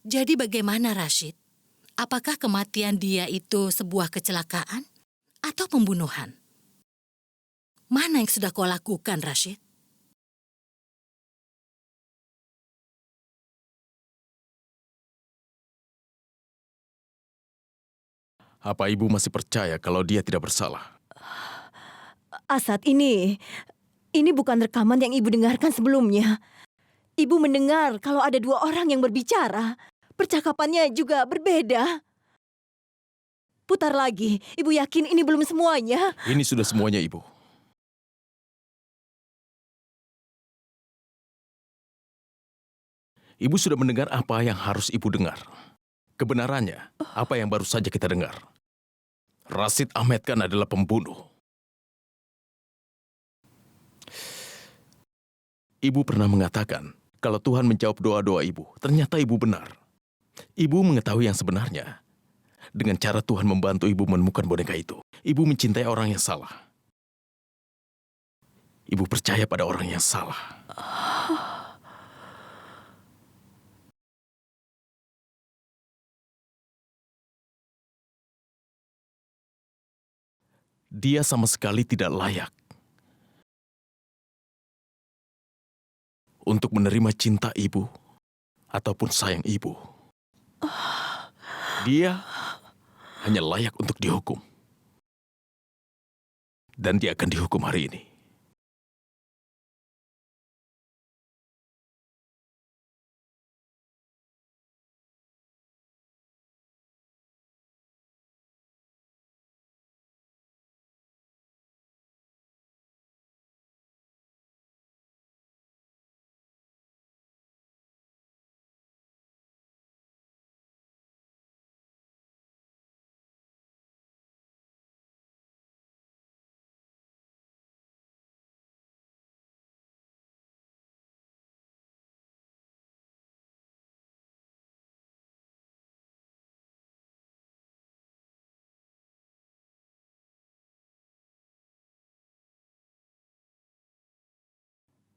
Jadi bagaimana, Rashid? Apakah kematian dia itu sebuah kecelakaan atau pembunuhan? Mana yang sudah kau lakukan, Rashid? Apa ibu masih percaya kalau dia tidak bersalah? Asad, ini bukan rekaman yang ibu dengarkan sebelumnya. Ibu mendengar kalau ada dua orang yang berbicara. Percakapannya juga berbeda. Putar lagi, ibu yakin ini belum semuanya? Ini sudah semuanya, Ibu. Ibu sudah mendengar apa yang harus Ibu dengar. Kebenarannya, apa yang baru saja kita dengar. Rashid Ahmed Khan adalah pembunuh. Ibu pernah mengatakan, kalau Tuhan menjawab doa-doa Ibu, ternyata Ibu benar. Ibu mengetahui yang sebenarnya. Dengan cara Tuhan membantu Ibu menemukan boneka itu, Ibu mencintai orang yang salah. Ibu percaya pada orang yang salah. Dia sama sekali tidak layak untuk menerima cinta Ibu ataupun sayang Ibu. Dia hanya layak untuk dihukum. Dan dia akan dihukum hari ini.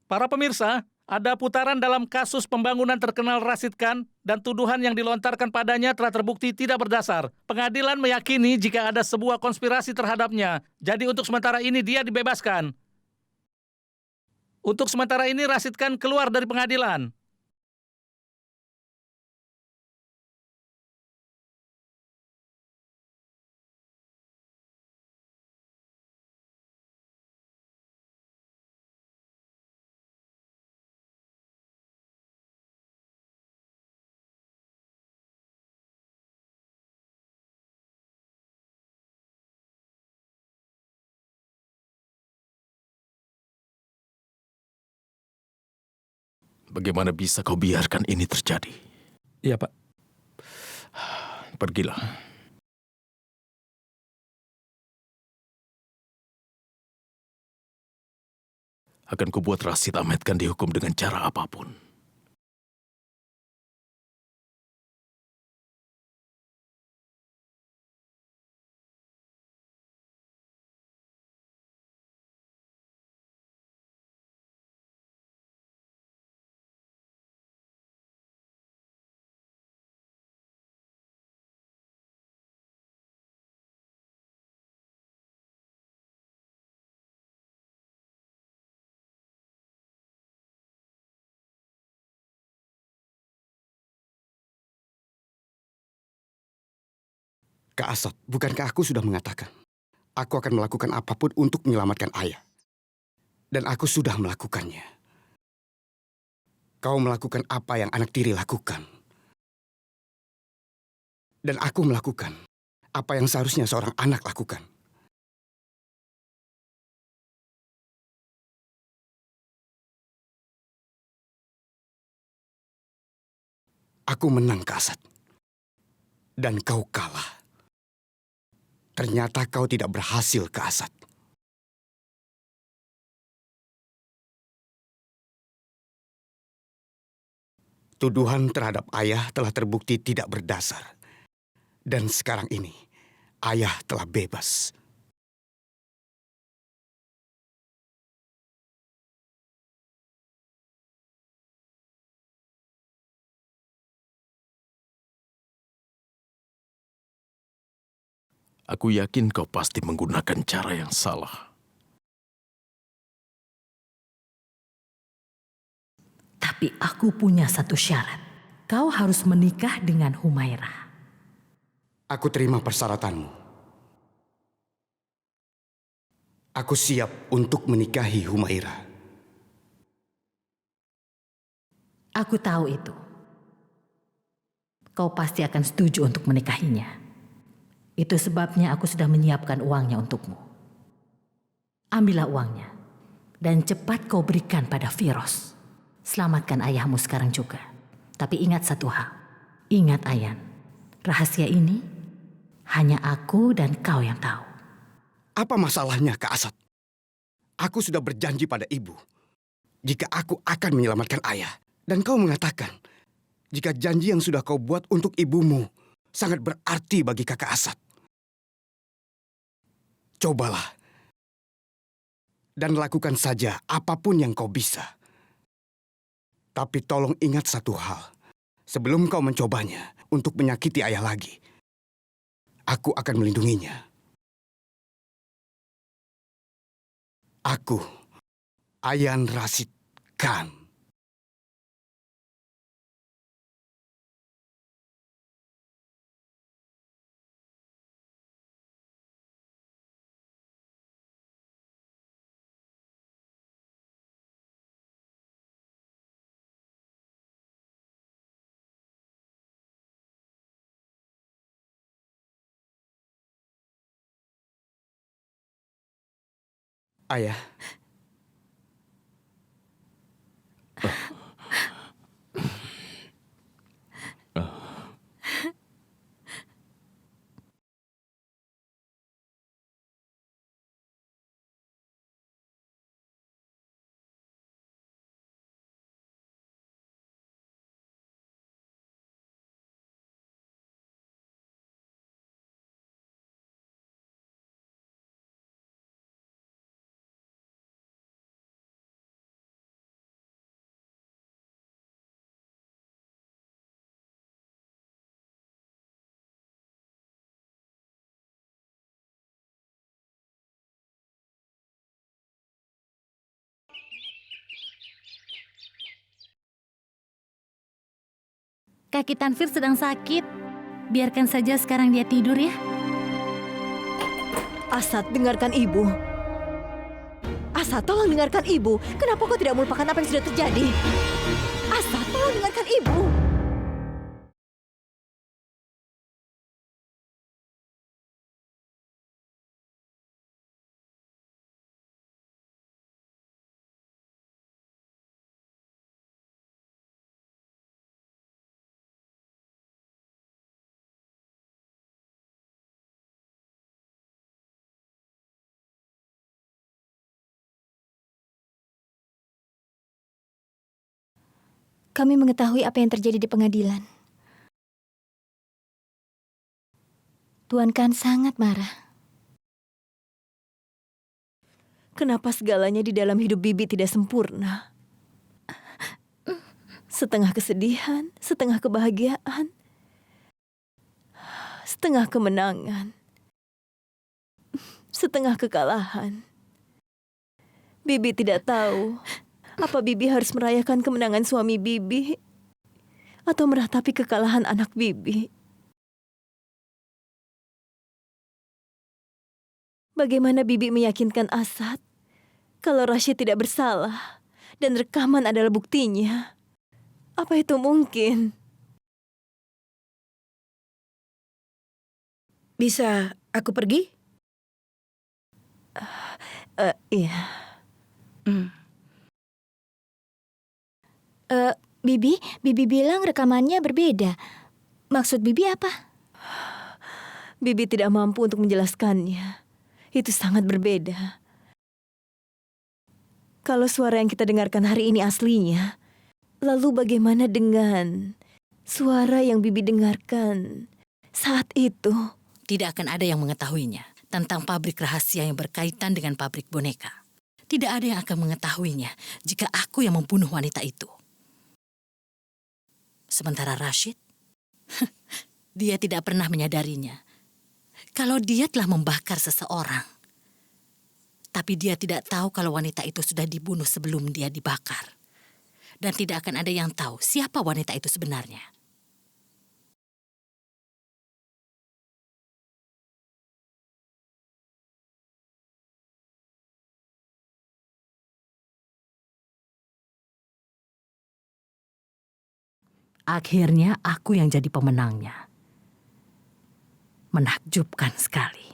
Para pemirsa, ada putaran dalam kasus pembangunan terkenal Rashid Khan dan tuduhan yang dilontarkan padanya telah terbukti tidak berdasar. Pengadilan meyakini jika ada sebuah konspirasi terhadapnya. Jadi untuk sementara ini dia dibebaskan. Untuk sementara ini Rashid Khan keluar dari pengadilan. Bagaimana bisa kau biarkan ini terjadi? Iya, Pak. Pergilah. Akan kubuat Rashid Ahmed Khan dihukum dengan cara apapun. Kak Asad, bukankah aku sudah mengatakan, aku akan melakukan apapun untuk menyelamatkan ayah. Dan aku sudah melakukannya. Kau melakukan apa yang anak tiri lakukan. Dan aku melakukan apa yang seharusnya seorang anak lakukan. Aku menang, Kak Asad. Dan kau kalah. Ternyata kau tidak berhasil, Kak Asad. Tuduhan terhadap ayah telah terbukti tidak berdasar. Dan sekarang ini, ayah telah bebas. Aku yakin kau pasti menggunakan cara yang salah. Tapi aku punya satu syarat. Kau harus menikah dengan Humairah. Aku terima persyaratanmu. Aku siap untuk menikahi Humairah. Aku tahu itu. Kau pasti akan setuju untuk menikahinya. Itu sebabnya aku sudah menyiapkan uangnya untukmu. Ambillah uangnya. Dan cepat kau berikan pada Firoz. Selamatkan ayahmu sekarang juga. Tapi ingat satu hal. Ingat Ayan. Rahasia ini hanya aku dan kau yang tahu. Apa masalahnya, Kak Asad? Aku sudah berjanji pada ibu. Jika aku akan menyelamatkan ayah. Dan kau mengatakan, jika janji yang sudah kau buat untuk ibumu sangat berarti bagi Kakak Asad. Cobalah. Dan lakukan saja apapun yang kau bisa. Tapi tolong ingat satu hal. Sebelum kau mencobanya untuk menyakiti ayah lagi, aku akan melindunginya. Aku, Ayan Rashid Khan. Ayah, Kaki Tanfir sedang sakit. Biarkan saja sekarang dia tidur ya. Asad, dengarkan ibu. Asad, tolong dengarkan ibu. Kenapa kau tidak melupakan apa yang sudah terjadi? Asad, tolong dengarkan ibu. Kami mengetahui apa yang terjadi di pengadilan. Tuan Khan sangat marah. Kenapa segalanya di dalam hidup Bibi tidak sempurna? Setengah kesedihan, setengah kebahagiaan, setengah kemenangan, setengah kekalahan. Bibi tidak tahu apa Bibi harus merayakan kemenangan suami Bibi atau meratapi kekalahan anak Bibi. Bagaimana Bibi meyakinkan Asad kalau Rashid tidak bersalah dan rekaman adalah buktinya? Apa itu mungkin? Bisa aku pergi? Iya. Bibi bilang rekamannya berbeda. Maksud Bibi apa? Bibi tidak mampu untuk menjelaskannya. Itu sangat berbeda. Kalau suara yang kita dengarkan hari ini aslinya, lalu bagaimana dengan suara yang Bibi dengarkan saat itu? Tidak akan ada yang mengetahuinya tentang pabrik rahasia yang berkaitan dengan pabrik boneka. Tidak ada yang akan mengetahuinya jika aku yang membunuh wanita itu. Sementara Rashid, dia tidak pernah menyadarinya. Kalau dia telah membakar seseorang, tapi dia tidak tahu kalau wanita itu sudah dibunuh sebelum dia dibakar. Dan tidak akan ada yang tahu siapa wanita itu sebenarnya. Akhirnya aku yang jadi pemenangnya. Menakjubkan sekali.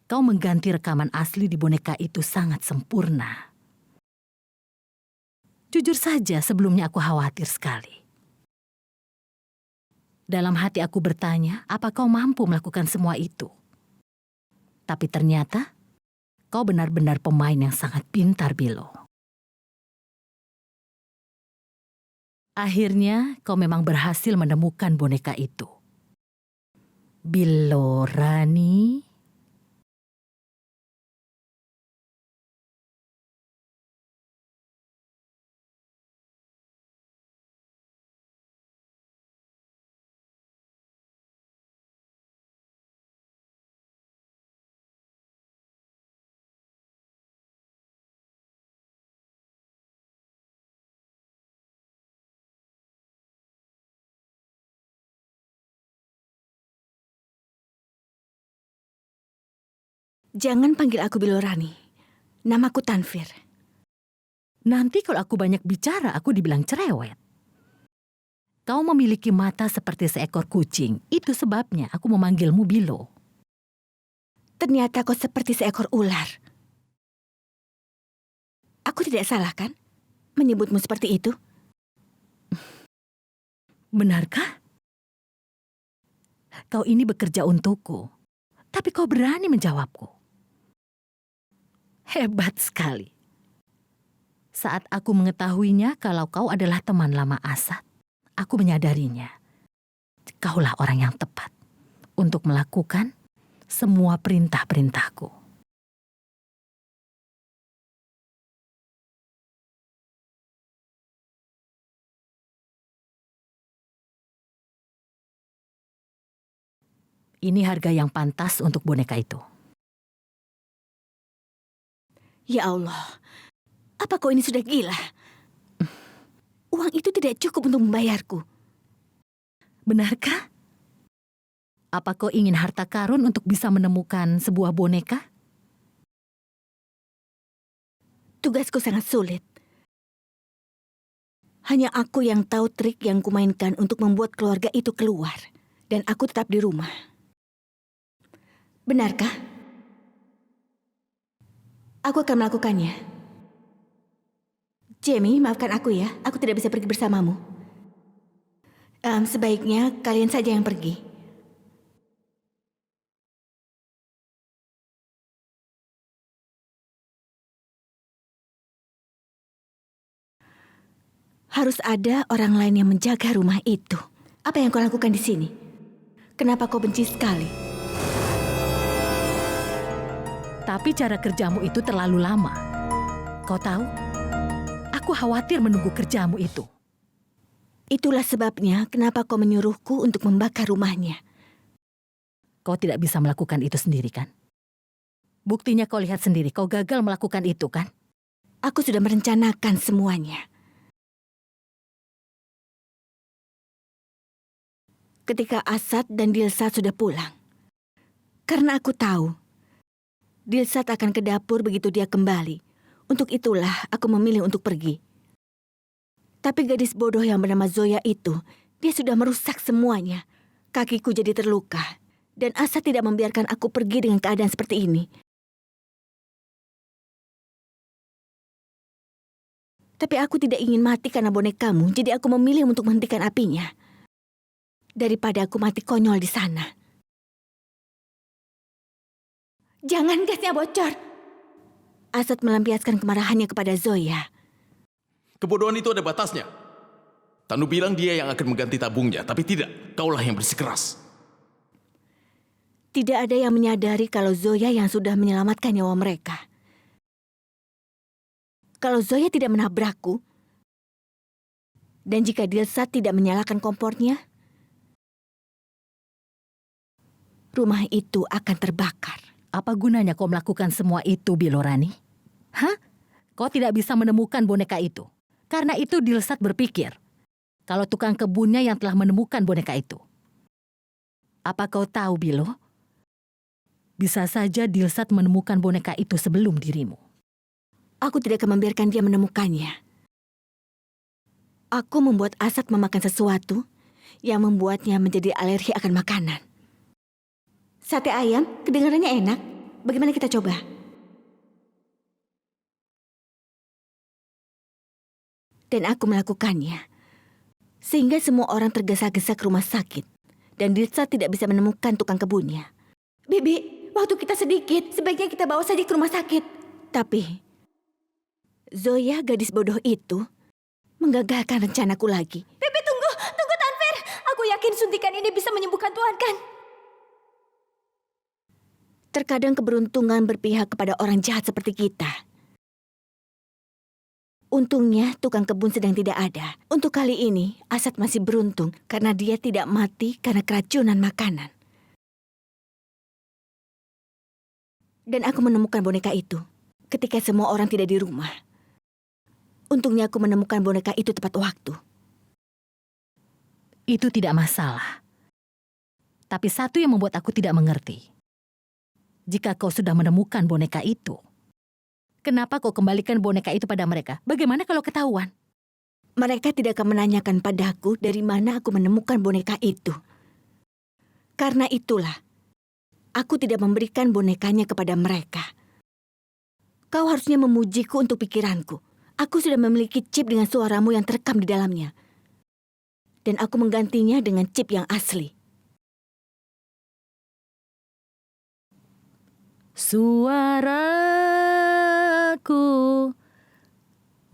Kau mengganti rekaman asli di boneka itu sangat sempurna. Jujur saja, sebelumnya aku khawatir sekali. Dalam hati aku bertanya, apa kau mampu melakukan semua itu? Tapi ternyata, kau benar-benar pemain yang sangat pintar, Bilo. Akhirnya, kau memang berhasil menemukan boneka itu. Bilo Rani. Jangan panggil aku Bilorani. Namaku Tanvir. Nanti kalau aku banyak bicara, aku dibilang cerewet. Kau memiliki mata seperti seekor kucing. Itu sebabnya aku memanggilmu Bilo. Ternyata kau seperti seekor ular. Aku tidak salah kan menyebutmu seperti itu? Benarkah? Kau ini bekerja untukku, tapi kau berani menjawabku. Hebat sekali. Saat aku mengetahuinya kalau kau adalah teman lama Asad, aku menyadarinya. Kaulah orang yang tepat untuk melakukan semua perintah-perintahku. Ini harga yang pantas untuk boneka itu. Ya Allah, apa kau ini sudah gila? Uang itu tidak cukup untuk membayarku. Benarkah? Apa kau ingin harta karun untuk bisa menemukan sebuah boneka? Tugasku sangat sulit. Hanya aku yang tahu trik yang kumainkan untuk membuat keluarga itu keluar. Dan aku tetap di rumah. Benarkah? Aku akan melakukannya. Jamie, maafkan aku ya. Aku tidak bisa pergi bersamamu. Sebaiknya kalian saja yang pergi. Harus ada orang lain yang menjaga rumah itu. Apa yang kau lakukan di sini? Kenapa kau benci sekali? Tapi cara kerjamu itu terlalu lama. Kau tahu, aku khawatir menunggu kerjamu itu. Itulah sebabnya kenapa kau menyuruhku untuk membakar rumahnya. Kau tidak bisa melakukan itu sendiri, kan? Buktinya kau lihat sendiri, kau gagal melakukan itu, kan? Aku sudah merencanakan semuanya. Ketika Asad dan Dilsat sudah pulang. Karena aku tahu, Dilsat akan ke dapur begitu dia kembali. Untuk itulah aku memilih untuk pergi. Tapi gadis bodoh yang bernama Zoya itu, dia sudah merusak semuanya. Kakiku jadi terluka. Dan Asad tidak membiarkan aku pergi dengan keadaan seperti ini. Tapi aku tidak ingin mati karena bonekamu, jadi aku memilih untuk menghentikan apinya. Daripada aku mati konyol di sana. Jangan gasnya bocor. Asad melampiaskan kemarahannya kepada Zoya. Kebodohan itu ada batasnya. Tanu bilang dia yang akan mengganti tabungnya, tapi tidak. Kaulah yang bersikeras. Tidak ada yang menyadari kalau Zoya yang sudah menyelamatkan nyawa mereka. Kalau Zoya tidak menabrakku, dan jika Dilsat tidak menyalakan kompornya, rumah itu akan terbakar. Apa gunanya kau melakukan semua itu, Bilorani? Hah? Kau tidak bisa menemukan boneka itu. Karena itu Dilsat berpikir, kalau tukang kebunnya yang telah menemukan boneka itu. Apa kau tahu, Bilo? Bisa saja Dilsat menemukan boneka itu sebelum dirimu. Aku tidak akan membiarkan dia menemukannya. Aku membuat Asad memakan sesuatu yang membuatnya menjadi alergi akan makanan. Sate ayam, kedengarannya enak. Bagaimana kita coba? Dan aku melakukannya. Sehingga semua orang tergesa-gesa ke rumah sakit. Dan Dilsat tidak bisa menemukan tukang kebunnya. Bibi, waktu kita sedikit, sebaiknya kita bawa saja ke rumah sakit. Tapi Zoya, gadis bodoh itu, menggagalkan rencanaku lagi. Bibi, tunggu Tanvir. Aku yakin suntikan ini bisa menyembuhkan Tuhan kan? Terkadang keberuntungan berpihak kepada orang jahat seperti kita. Untungnya tukang kebun sedang tidak ada. Untuk kali ini, Asad masih beruntung karena dia tidak mati karena keracunan makanan. Dan aku menemukan boneka itu ketika semua orang tidak di rumah. Untungnya aku menemukan boneka itu tepat waktu. Itu tidak masalah. Tapi satu yang membuat aku tidak mengerti. Jika kau sudah menemukan boneka itu, kenapa kau kembalikan boneka itu pada mereka? Bagaimana kalau ketahuan? Mereka tidak akan menanyakan padaku dari mana aku menemukan boneka itu. Karena itulah, aku tidak memberikan bonekanya kepada mereka. Kau harusnya memujiku untuk pikiranku. Aku sudah memiliki chip dengan suaramu yang terekam di dalamnya. Dan aku menggantinya dengan chip yang asli. Suaraku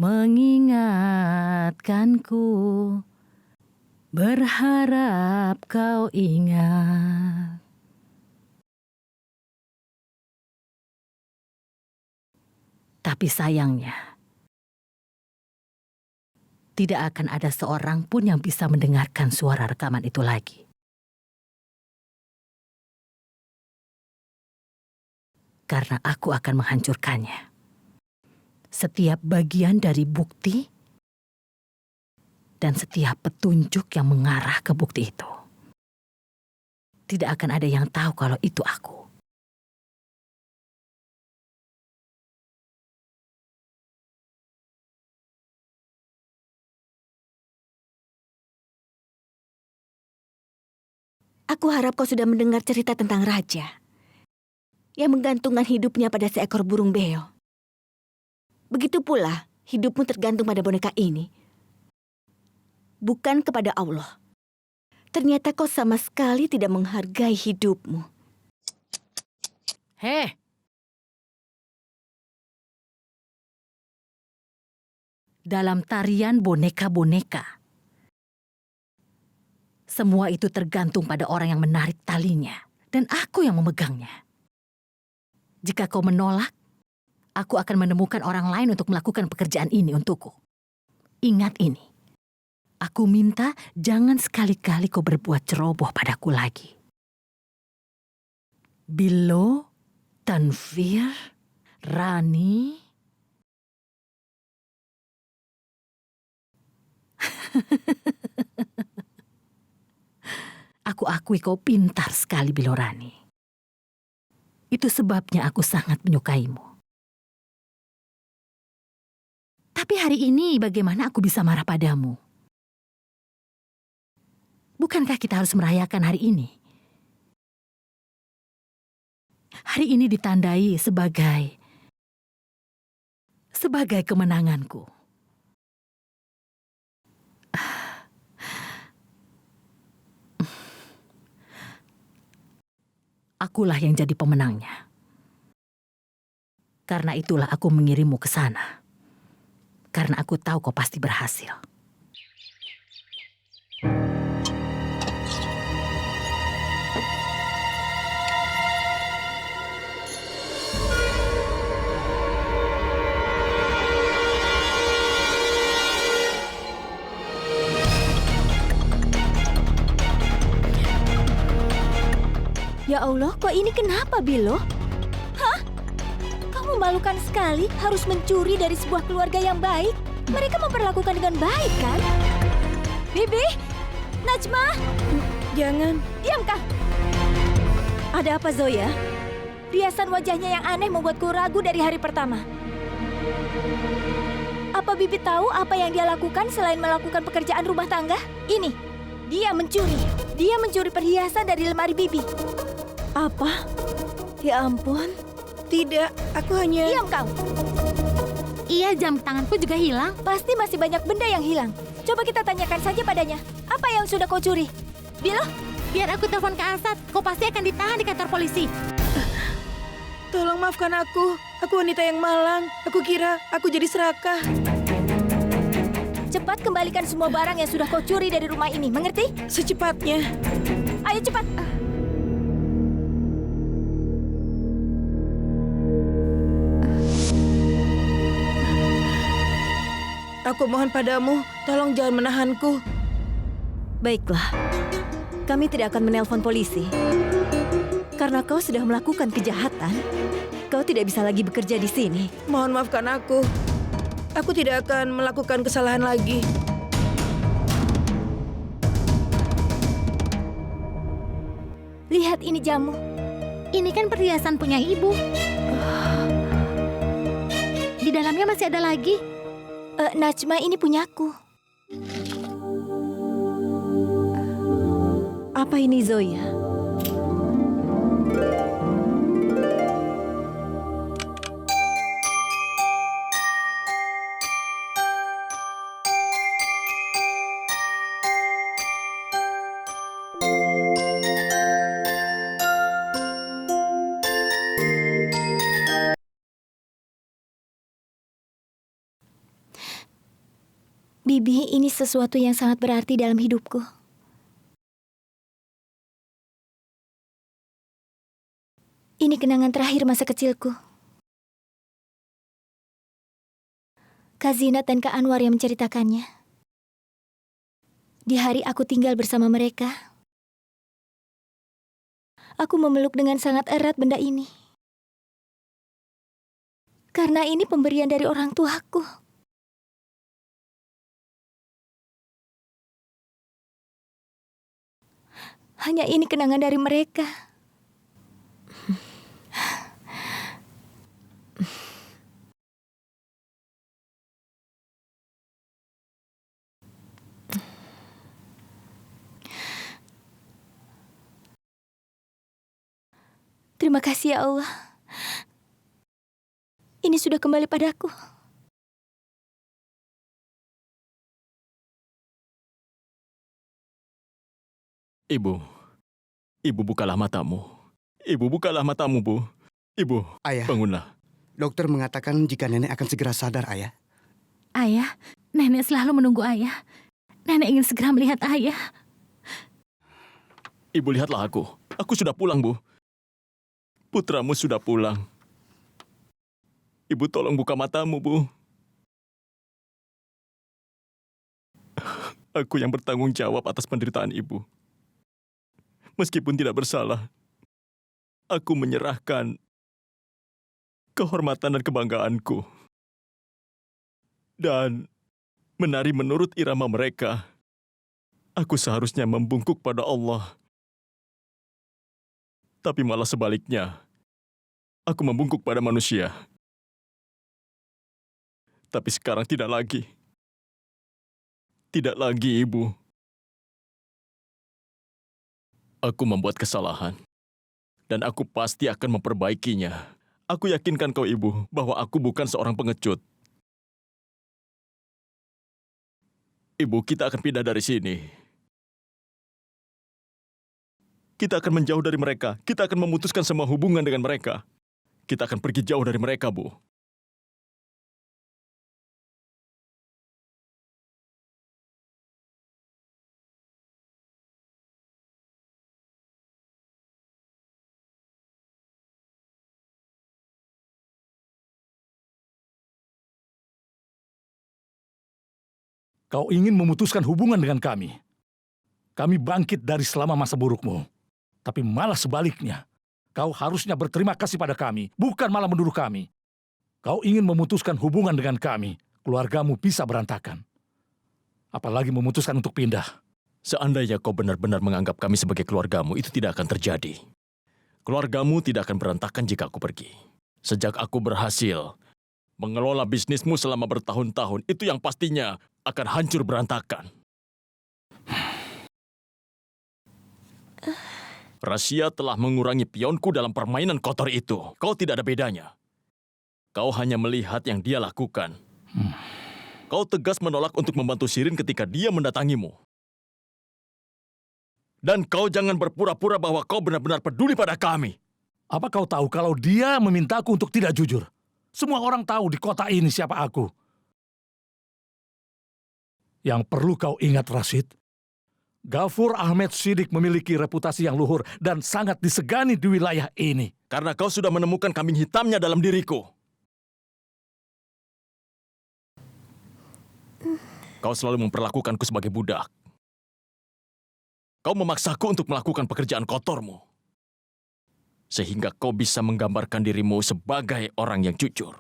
mengingatkanku, berharap kau ingat. Tapi sayangnya, tidak akan ada seorang pun yang bisa mendengarkan suara rekaman itu lagi. Karena aku akan menghancurkannya. Setiap bagian dari bukti dan setiap petunjuk yang mengarah ke bukti itu. Tidak akan ada yang tahu kalau itu aku. Aku harap kau sudah mendengar cerita tentang raja yang menggantungkan hidupnya pada seekor burung beo. Begitu pula hidupmu tergantung pada boneka ini. Bukan kepada Allah. Ternyata kau sama sekali tidak menghargai hidupmu. Hei! Dalam tarian boneka-boneka, semua itu tergantung pada orang yang menarik talinya, dan aku yang memegangnya. Jika kau menolak, aku akan menemukan orang lain untuk melakukan pekerjaan ini untukku. Ingat ini, aku minta jangan sekali-kali kau berbuat ceroboh padaku lagi. Bilo, Tanvir, Rani. Aku akui kau pintar sekali, Bilorani. Itu sebabnya aku sangat menyukaimu. Tapi hari ini bagaimana aku bisa marah padamu? Bukankah kita harus merayakan hari ini? Hari ini ditandai sebagai kemenanganku. Akulah yang jadi pemenangnya. Karena itulah aku mengirimmu ke sana. Karena aku tahu kau pasti berhasil. Ya Allah, kok ini kenapa, Bilo? Hah? Kamu memalukan sekali harus mencuri dari sebuah keluarga yang baik. Mereka memperlakukan dengan baik, kan? Bibi, Najma. Jangan. Diam, Kak. Ada apa, Zoya? Riasan wajahnya yang aneh membuatku ragu dari hari pertama. Apa Bibi tahu apa yang dia lakukan selain melakukan pekerjaan rumah tangga? Ini, dia mencuri. Dia mencuri perhiasan dari lemari Bibi. Apa? Ya ampun. Tidak, aku hanya... Diam kau. Iya, jam tanganku juga hilang. Pasti masih banyak benda yang hilang. Coba kita tanyakan saja padanya. Apa yang sudah kau curi? Bilo? Biar aku telepon ke Asad. Kau pasti akan ditahan di kantor polisi. Tolong maafkan aku. Aku wanita yang malang. Aku kira aku jadi serakah. Cepat kembalikan semua barang yang sudah kau curi dari rumah ini. Mengerti? Secepatnya. Ayo cepat. Aku mohon padamu, tolong jangan menahanku. Baiklah. Kami tidak akan menelpon polisi. Karena kau sudah melakukan kejahatan, kau tidak bisa lagi bekerja di sini. Mohon maafkan aku. Aku tidak akan melakukan kesalahan lagi. Lihat ini jamu. Ini kan perhiasan punya ibu. Di dalamnya masih ada lagi. Najma, ini punyaku. Apa ini, Zoya? Bibi, ini sesuatu yang sangat berarti dalam hidupku. Ini kenangan terakhir masa kecilku. Kak Zinat dan Kak Anwar yang menceritakannya. Di hari aku tinggal bersama mereka, aku memeluk dengan sangat erat benda ini. Karena ini pemberian dari orang tuaku. Hanya ini kenangan dari mereka. Terima kasih ya Allah. Ini sudah kembali padaku. Ibu bukalah matamu. Ibu bukalah matamu, Bu. Ibu, Ayah, bangunlah. dokter mengatakan jika nenek akan segera sadar, Ayah. Ayah, nenek selalu menunggu ayah. Nenek ingin segera melihat ayah. Ibu lihatlah aku. Aku sudah pulang, Bu. Putramu sudah pulang. Ibu tolong buka matamu, Bu. Aku yang bertanggung jawab atas penderitaan ibu. Meskipun tidak bersalah, aku menyerahkan kehormatan dan kebanggaanku. Dan menari menurut irama mereka, aku seharusnya membungkuk pada Allah. Tapi malah sebaliknya, aku membungkuk pada manusia. Tapi sekarang tidak lagi. Tidak lagi, Ibu. Aku membuat kesalahan, dan aku pasti akan memperbaikinya. Aku yakinkan kau, Ibu, bahwa aku bukan seorang pengecut. Ibu, kita akan pindah dari sini. Kita akan menjauh dari mereka. Kita akan memutuskan semua hubungan dengan mereka. Kita akan pergi jauh dari mereka, Bu. Kau ingin memutuskan hubungan dengan kami. Kami bangkit dari selama masa burukmu. Tapi malah sebaliknya. Kau harusnya berterima kasih pada kami, bukan malah menuduh kami. Kau ingin memutuskan hubungan dengan kami, keluargamu bisa berantakan. Apalagi memutuskan untuk pindah. Seandainya kau benar-benar menganggap kami sebagai keluargamu, itu tidak akan terjadi. Keluargamu tidak akan berantakan jika aku pergi. Sejak aku berhasil mengelola bisnismu selama bertahun-tahun, itu yang pastinya akan hancur berantakan. Rahasia telah mengurangi pionku dalam permainan kotor itu. Kau tidak ada bedanya. Kau hanya melihat yang dia lakukan. Kau tegas menolak untuk membantu Shirin ketika dia mendatangimu. Dan kau jangan berpura-pura bahwa kau benar-benar peduli pada kami. Apa kau tahu kalau dia memintaku untuk tidak jujur? Semua orang tahu di kota ini siapa aku. Yang perlu kau ingat, Rashid, Ghafur Ahmed Siddiq memiliki reputasi yang luhur dan sangat disegani di wilayah ini. Karena kau sudah menemukan kambing hitamnya dalam diriku. Kau selalu memperlakukanku sebagai budak. Kau memaksaku untuk melakukan pekerjaan kotormu. Sehingga kau bisa menggambarkan dirimu sebagai orang yang jujur.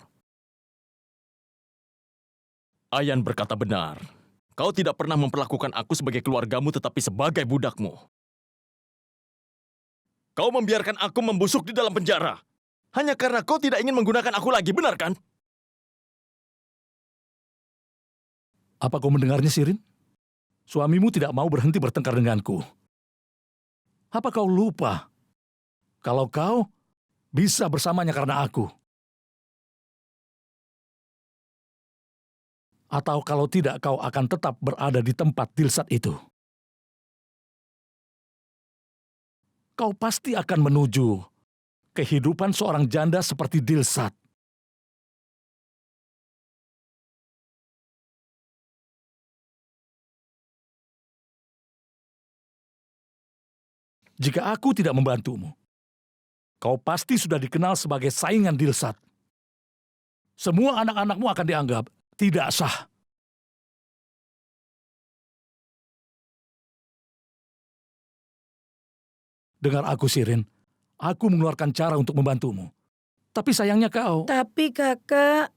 Ayan berkata benar. Kau tidak pernah memperlakukan aku sebagai keluargamu tetapi sebagai budakmu. Kau membiarkan aku membusuk di dalam penjara. Hanya karena kau tidak ingin menggunakan aku lagi, benar kan? Apa kau mendengarnya, Shirin? Suamimu tidak mau berhenti bertengkar denganku. Apa kau lupa kalau kau bisa bersamanya karena aku? Atau kalau tidak, kau akan tetap berada di tempat Dilsat itu. Kau pasti akan menuju kehidupan seorang janda seperti Dilsat. Jika aku tidak membantumu, kau pasti sudah dikenal sebagai saingan Dilsat. Semua anak-anakmu akan dianggap tidak sah. Dengar aku, Shirin. Aku mengeluarkan cara untuk membantumu. Tapi sayangnya kau... Tapi kakak,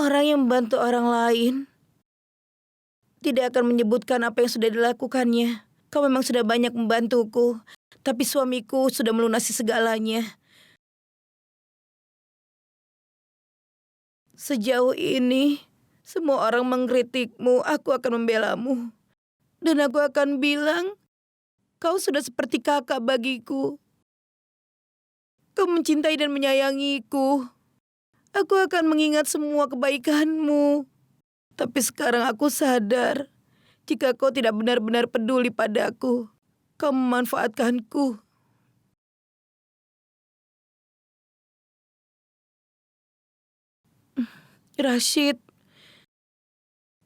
orang yang membantu orang lain tidak akan menyebutkan apa yang sudah dilakukannya. Kau memang sudah banyak membantuku, tapi suamiku sudah melunasi segalanya. Sejauh ini, semua orang mengkritikmu, aku akan membelamu. Dan aku akan bilang, kau sudah seperti kakak bagiku. Kau mencintai dan menyayangiku. Aku akan mengingat semua kebaikanmu. Tapi sekarang aku sadar, jika kau tidak benar-benar peduli padaku, kau memanfaatkanku. Rashid,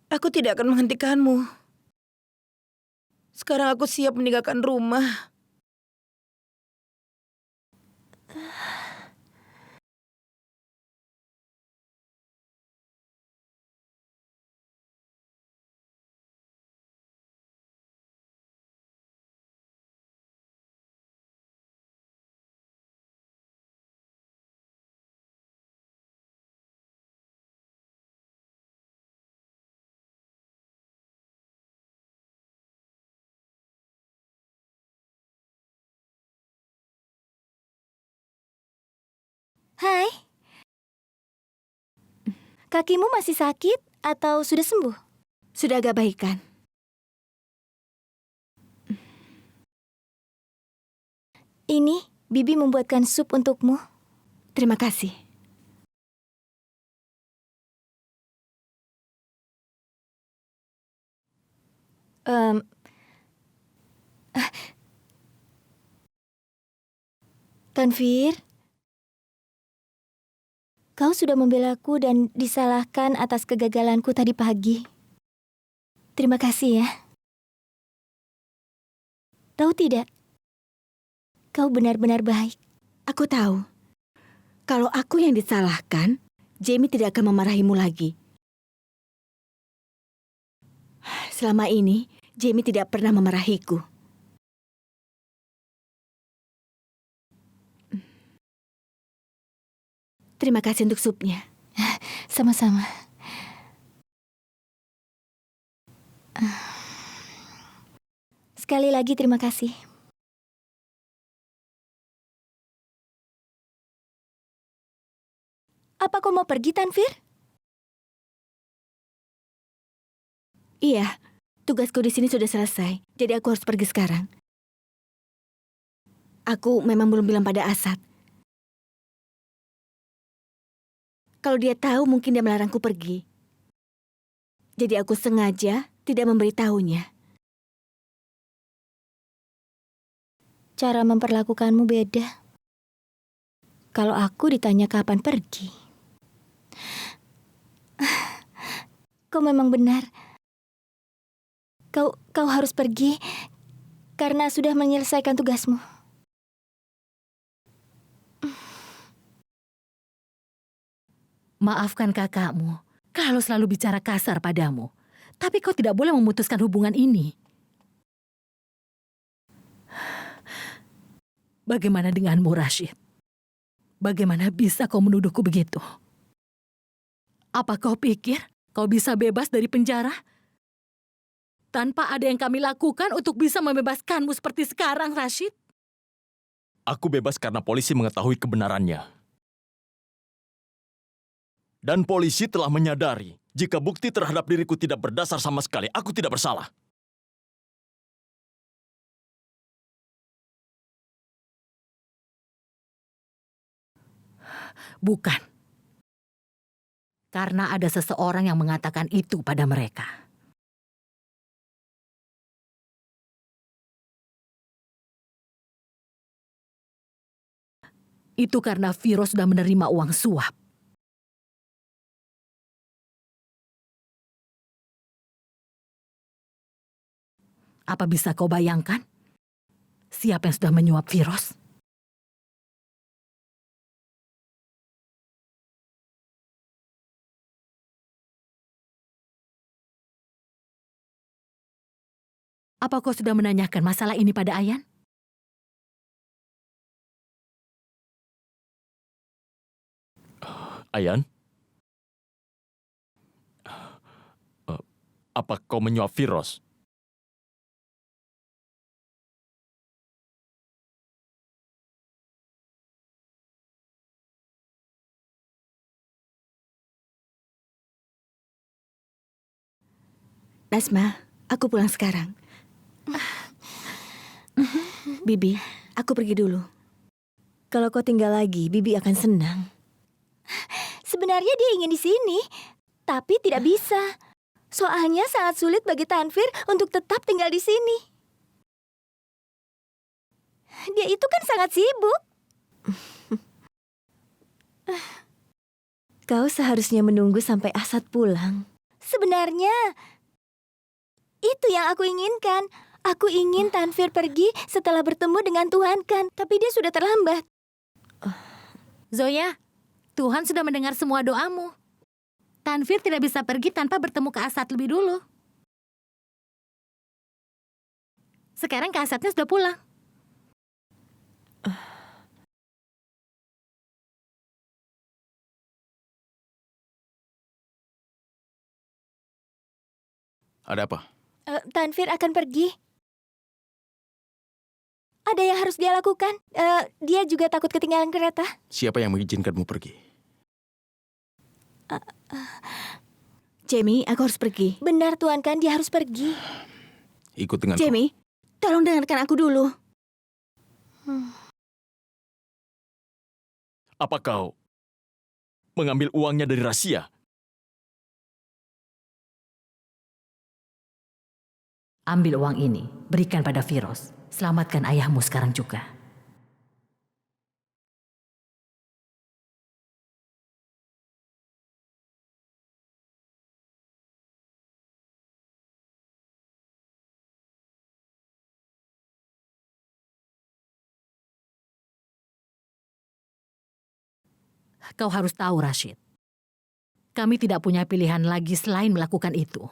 aku tidak akan menghentikanmu. Sekarang aku siap meninggalkan rumah. Hai. Kakimu masih sakit atau sudah sembuh? Sudah agak baik kan? Ini, Bibi membuatkan sup untukmu. Terima kasih. Tanvir, kau sudah membelaku dan disalahkan atas kegagalanku tadi pagi. Terima kasih ya. Tahu tidak, kau benar-benar baik. Aku tahu. Kalau aku yang disalahkan, Jamie tidak akan memarahimu lagi. Selama ini, Jamie tidak pernah memarahiku. Terima kasih untuk supnya. Sama-sama. Sekali lagi terima kasih. Apa kau mau pergi, Tanvir? Iya, tugasku di sini sudah selesai, jadi aku harus pergi sekarang. Aku memang belum bilang pada Asad. Kalau dia tahu, mungkin dia melarangku pergi. Jadi aku sengaja tidak memberitahunya. Cara memperlakukanmu beda. Kalau aku ditanya kapan pergi. Kau memang benar. Kau harus pergi karena sudah menyelesaikan tugasmu. Maafkan kakakmu kalau selalu bicara kasar padamu. Tapi kau tidak boleh memutuskan hubungan ini. Bagaimana denganmu, Rashid? Bagaimana bisa kau menuduhku begitu? Apa kau pikir kau bisa bebas dari penjara? Tanpa ada yang kami lakukan untuk bisa membebaskanmu seperti sekarang, Rashid? Aku bebas karena polisi mengetahui kebenarannya. Dan polisi telah menyadari jika bukti terhadap diriku tidak berdasar sama sekali, aku tidak bersalah. Bukan. Karena ada seseorang yang mengatakan itu pada mereka. Itu karena Viro sudah menerima uang suap. Apa bisa kau bayangkan? Siapa yang sudah menyuap Firoz? Apa kau sudah menanyakan masalah ini pada Ayan? Ayan? Apa kau menyuap Firoz? Nasma, aku pulang sekarang. Bibi, aku pergi dulu. Kalau kau tinggal lagi, Bibi akan senang. Sebenarnya dia ingin di sini, tapi tidak bisa. Soalnya sangat sulit bagi Tanvir untuk tetap tinggal di sini. Dia itu kan sangat sibuk. Kau seharusnya menunggu sampai Asad pulang. Sebenarnya, itu yang aku inginkan. Aku ingin Tanvir pergi setelah bertemu dengan Tuhan kan, tapi dia sudah terlambat. Zoya, Tuhan sudah mendengar semua doamu. Tanvir tidak bisa pergi tanpa bertemu Kak Asad lebih dulu. Sekarang Kak Asadnya sudah pulang. Ada apa? Tanvir akan pergi. Ada yang harus dia lakukan. Dia juga takut ketinggalan kereta. Siapa yang mengizinkanmu pergi? Jamie, aku harus pergi. Benar Tuan kan, dia harus pergi. Ikut denganku. Jamie, tolong dengarkan aku dulu. Apa kau mengambil uangnya dari Rahasia? Ambil uang ini, berikan pada Firoz. Selamatkan ayahmu sekarang juga. Kau harus tahu, Rashid. Kami tidak punya pilihan lagi selain melakukan itu.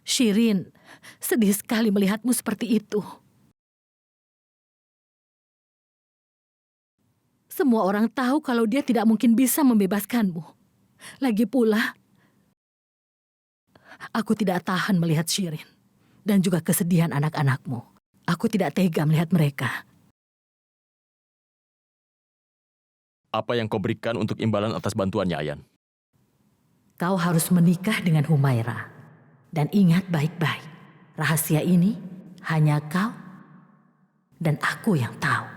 Shirin, sedih sekali melihatmu seperti itu. Semua orang tahu kalau dia tidak mungkin bisa membebaskanmu. Lagi pula, aku tidak tahan melihat Shirin dan juga kesedihan anak-anakmu. Aku tidak tega melihat mereka. Apa yang kau berikan untuk imbalan atas bantuannya, Ayan? Kau harus menikah dengan Humaira. Dan ingat baik-baik, rahasia ini hanya kau dan aku yang tahu.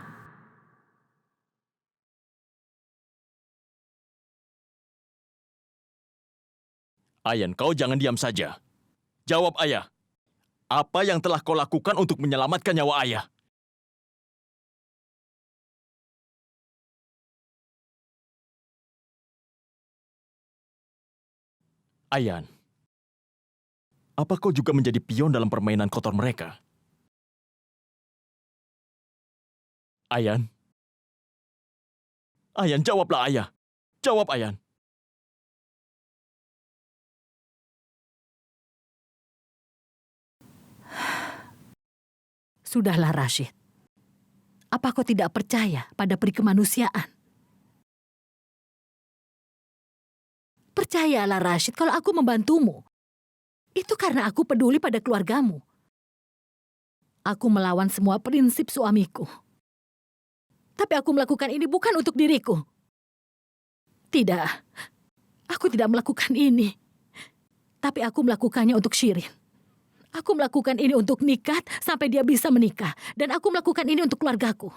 Ayan, kau jangan diam saja. Jawab ayah. Apa yang telah kau lakukan untuk menyelamatkan nyawa ayah? Ayan, apa kau juga menjadi pion dalam permainan kotor mereka? Ayan? Ayan, jawablah ayah. Jawab, Ayan. Sudahlah Rashid. Apa kau tidak percaya pada peri kemanusiaan? Percayalah Rashid kalau aku membantumu. Itu karena aku peduli pada keluargamu. Aku melawan semua prinsip suamiku. Tapi aku melakukan ini bukan untuk diriku. Tidak, aku tidak melakukan ini. Tapi aku melakukannya untuk Shirin. Aku melakukan ini untuk Nikat sampai dia bisa menikah. Dan aku melakukan ini untuk keluargaku.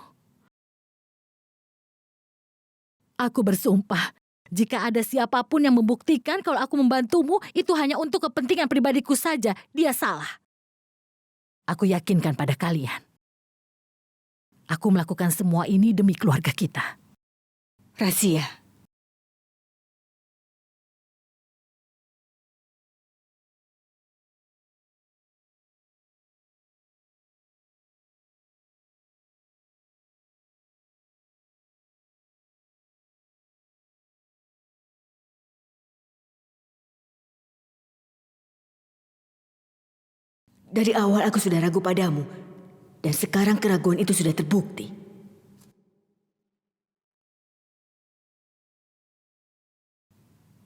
Aku bersumpah, jika ada siapapun yang membuktikan kalau aku membantumu, itu hanya untuk kepentingan pribadiku saja, dia salah. Aku yakinkan pada kalian. Aku melakukan semua ini demi keluarga kita. Razia, dari awal aku sudah ragu padamu, dan sekarang keraguan itu sudah terbukti.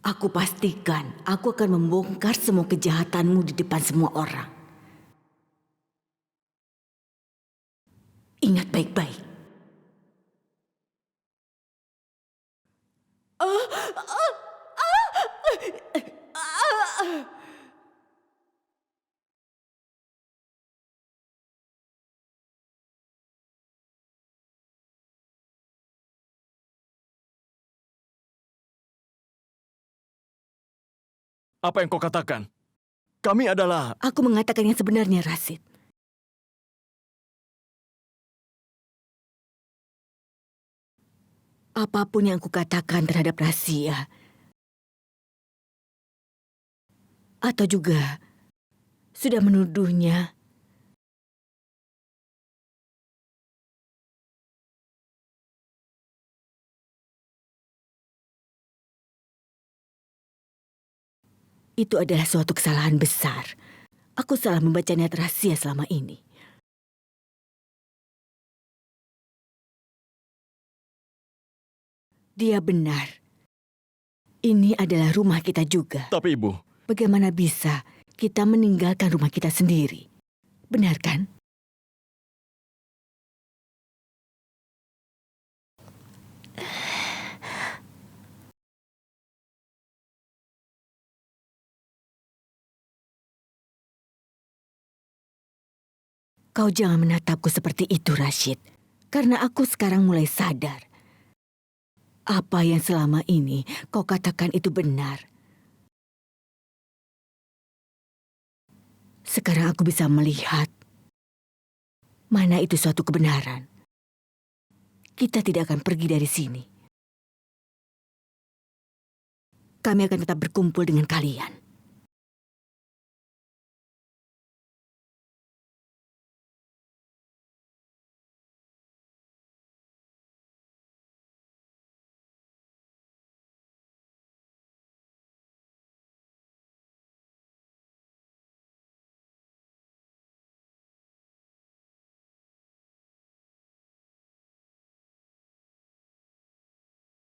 Aku pastikan aku akan membongkar semua kejahatanmu di depan semua orang. Ingat baik-baik. Apa yang kau katakan? Kami adalah... Aku mengatakan yang sebenarnya, Rashid. Apapun yang aku katakan terhadap Razia, atau juga sudah menuduhnya, itu adalah suatu kesalahan besar. Aku salah membaca niat Razia selama ini. Dia benar. Ini adalah rumah kita juga. Tapi Ibu... Bagaimana bisa kita meninggalkan rumah kita sendiri? Benar kan? Kau jangan menatapku seperti itu, Rashid. Karena aku sekarang mulai sadar. Apa yang selama ini kau katakan itu benar. Sekarang aku bisa melihat mana itu suatu kebenaran. Kita tidak akan pergi dari sini. Kami akan tetap berkumpul dengan kalian.